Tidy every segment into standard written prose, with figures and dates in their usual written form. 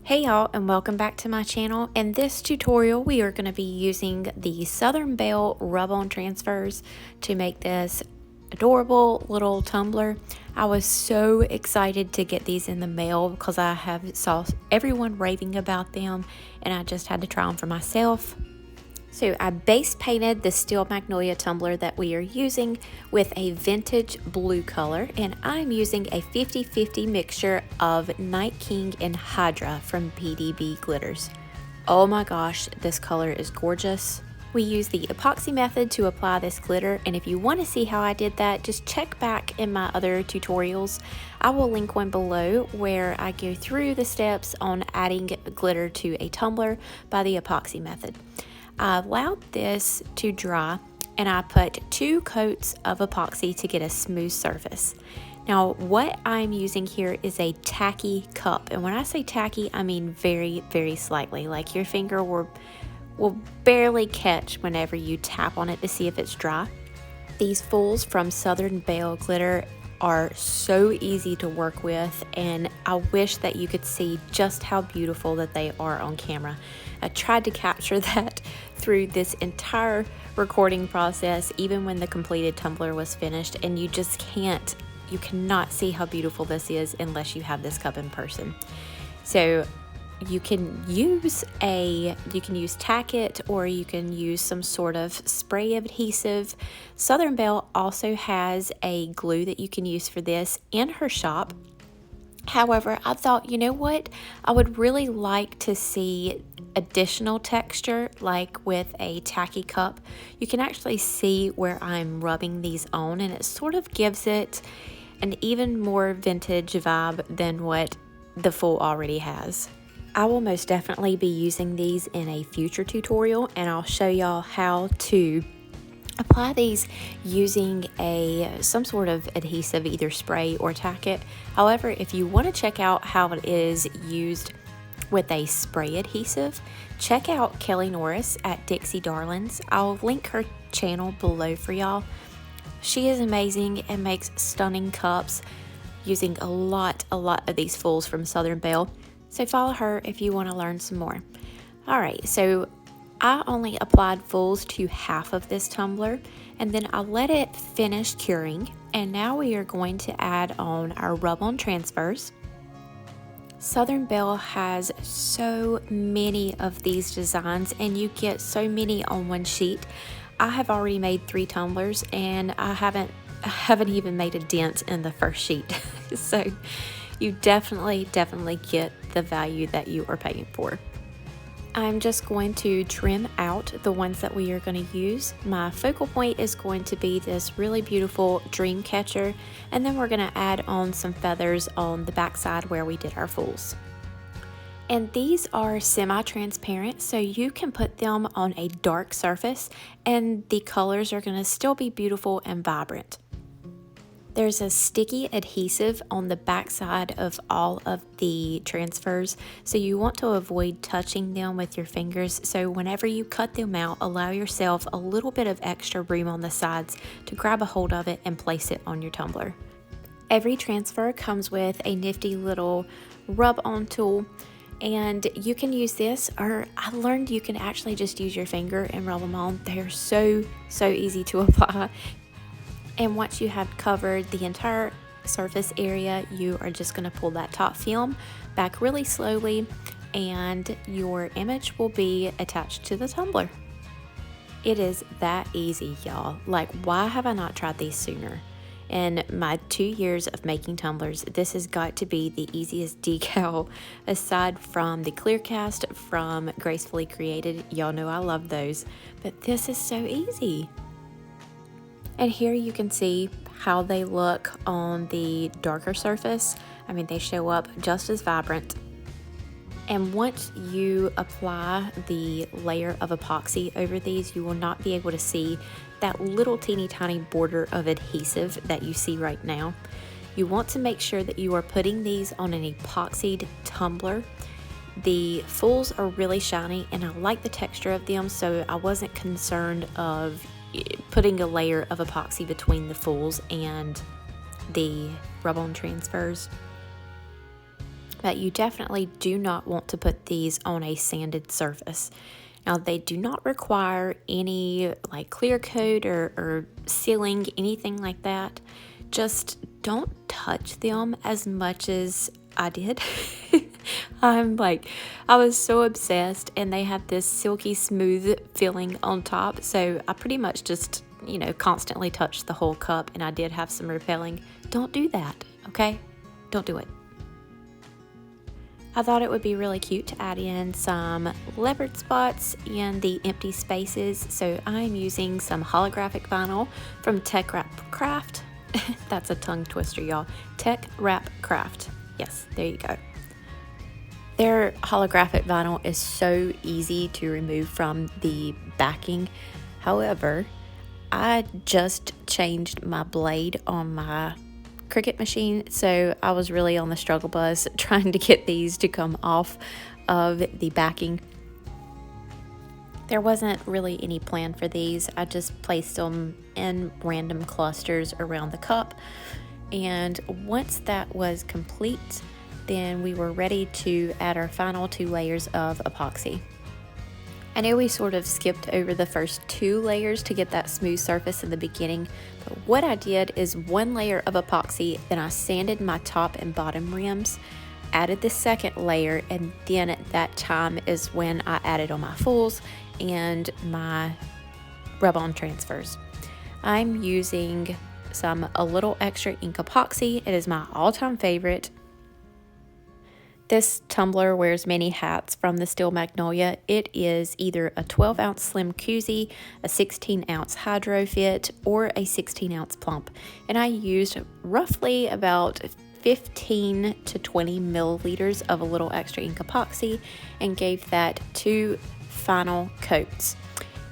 Hey y'all, and welcome back to my channel. In this tutorial we are going to be using the Southern Belle rub-on transfers to make this adorable little tumbler. I was so excited to get these in the mail because I have saw everyone raving about them and I just had to try them for myself. So I base painted the steel Magnolia tumbler that we are using with a vintage blue color, and I'm using a 50-50 mixture of Night King and Hydra from PDB Glitters. Oh my gosh, this color is gorgeous. We use the epoxy method to apply this glitter, and if you want to see how I did that, just check back in my other tutorials. I will link one below where I go through the steps on adding glitter to a tumbler by the epoxy method. I allowed this to dry and I put 2 coats of epoxy to get a smooth surface. Now what I'm using here is a tacky cup, and when I say tacky I mean very, very slightly, like your finger will barely catch whenever you tap on it to see if it's dry. These fools from Southern Belle Glitter are so easy to work with, and I wish that you could see just how beautiful that they are on camera. I tried to capture that through this entire recording process, even when the completed tumbler was finished, and you cannot see how beautiful this is unless you have this cup in person. So you can use tack it, or you can use some sort of spray adhesive. Southern Belle also has a glue that you can use for this in her shop. However, I thought, you know what, I would really like to see additional texture, like with a tacky cup. You can actually see where I'm rubbing these on, and it sort of gives it an even more vintage vibe than what the fool already has. I will most definitely be using these in a future tutorial, and I'll show y'all how to apply these using some sort of adhesive, either spray or tack it. However, if you want to check out how it is used with a spray adhesive, check out Kelly Norris at Dixie Darlings. I'll link her channel below for y'all. She is amazing and makes stunning cups using a lot of these fools from Southern Belle. So follow her if you want to learn some more. Alright, so I only applied fools to half of this tumbler, and then I let it finish curing, and now we are going to add on our rub-on transfers. Southern Belle has so many of these designs, and you get so many on one sheet. I have already made 3 tumblers, and I haven't even made a dent in the first sheet. So you definitely get the value that you are paying for. I'm just going to trim out the ones that we are going to use. My focal point is going to be this really beautiful dream catcher, and then we're going to add on some feathers on the back side where we did our fools. And these are semi-transparent, so you can put them on a dark surface and the colors are going to still be beautiful and vibrant. There's a sticky adhesive on the back side of all of the transfers, so you want to avoid touching them with your fingers. So whenever you cut them out, allow yourself a little bit of extra room on the sides to grab a hold of it and place it on your tumbler. Every transfer comes with a nifty little rub-on tool, and you can use this, or I learned you can actually just use your finger and rub them on. They're so easy to apply. And once you have covered the entire surface area, you are just going to pull that top film back really slowly, and your image will be attached to the tumbler. It is that easy, y'all. Like, why have I not tried these sooner? In my 2 years of making tumblers, this has got to be the easiest decal, aside from the clear cast from Gracefully Created. Y'all know I love those, but this is so easy. And here you can see how they look on the darker surface. I mean, they show up just as vibrant. And once you apply the layer of epoxy over these, you will not be able to see that little teeny tiny border of adhesive that you see right now. You want to make sure that you are putting these on an epoxied tumbler. The fools are really shiny, and I like the texture of them, so I wasn't concerned of putting a layer of epoxy between the fools and the rub-on transfers. but you definitely do not want to put these on a sanded surface. Now, they do not require any like clear coat or sealing, anything like that. Just don't touch them as much as I did. I was so obsessed, and they have this silky smooth feeling on top. So I pretty much just, constantly touched the whole cup, and I did have some repelling. Don't do that, okay? Don't do it. I thought it would be really cute to add in some leopard spots in the empty spaces. So I'm using some holographic vinyl from Tech Wrap Craft. That's a tongue twister, y'all. Tech Wrap Craft. Yes, there you go. Their holographic vinyl is so easy to remove from the backing. However, I just changed my blade on my Cricut machine, so I was really on the struggle bus trying to get these to come off of the backing. There wasn't really any plan for these. I just placed them in random clusters around the cup, and once that was complete, then we were ready to add our final 2 layers of epoxy. I know we sort of skipped over the first 2 layers to get that smooth surface in the beginning, but what I did is 1 layer of epoxy, then I sanded my top and bottom rims, added the 2nd layer, and then at that time is when I added on my fulls and my rub-on transfers. I'm using a little extra ink epoxy. It is my all-time favorite. This tumbler wears many hats from the Steel Magnolia. It is either a 12-ounce slim koozie, a 16-ounce hydrofit, or a 16-ounce plump. And I used roughly about 15 to 20 milliliters of a little extra ink epoxy and gave that 2 final coats.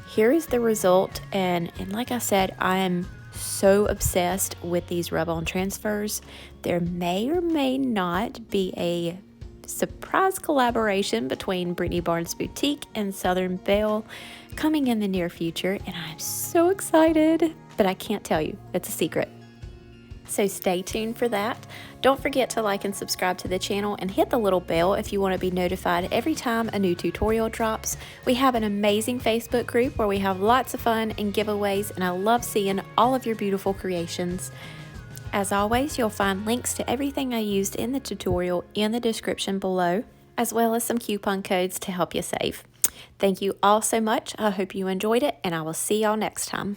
Here is the result, and like I said, I am so obsessed with these rub-on transfers. There may or may not be a surprise collaboration between Brittany Barnes Boutique and Southern Belle coming in the near future, and I'm so excited, but I can't tell you. It's a secret. So stay tuned for that. Don't forget to like and subscribe to the channel and hit the little bell if you want to be notified every time a new tutorial drops. We have an amazing Facebook group where we have lots of fun and giveaways, and I love seeing all of your beautiful creations. As always, you'll find links to everything I used in the tutorial in the description below, as well as some coupon codes to help you save. Thank you all so much. I hope you enjoyed it, and I will see y'all next time.